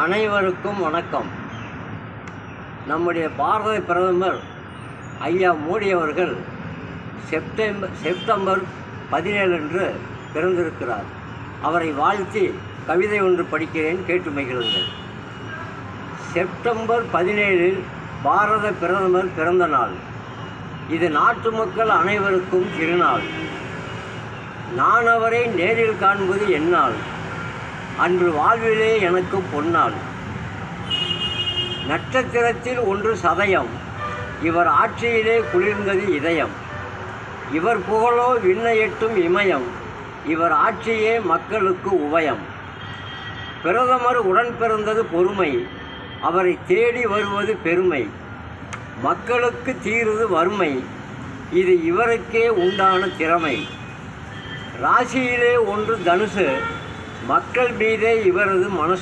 அனைவருக்கும் வணக்கம். நம்முடைய பாரத பிரதமர் ஐயா மோடி அவர்கள் செப்டம்பர் 17 அன்று பிறந்திருக்கிறார். அவரை வாழ்த்தி கவிதை ஒன்று படிக்கிறேன், கேட்டு மகிழுங்கள். செப்டம்பர் 17 பாரத பிரதமர் பிறந்த நாள். இது நாட்டு மக்கள் அனைவருக்கும் திருநாள். நான் அவரை நேரில் காண்பது என்னால், அன்று வாழ்விலே எனக்கு பொன்னாள். நட்சத்திரத்தில் ஒன்று சதயம், இவர் ஆட்சியிலே குளிர்ந்தது இதயம். இவர் புகழோ விண்ணை எட்டும் இமயம், இவர் ஆட்சியே மக்களுக்கு உபயம். பிரதமர் உடன் பிறந்தது பொறுமை, அவரை தேடி வருவது பெருமை. மக்களுக்கு தீருது வறுமை, இது இவருக்கே உண்டான திறமை. ராசியிலே ஒன்று தனுசு, மக்கள் மீதே இவரது மனசு.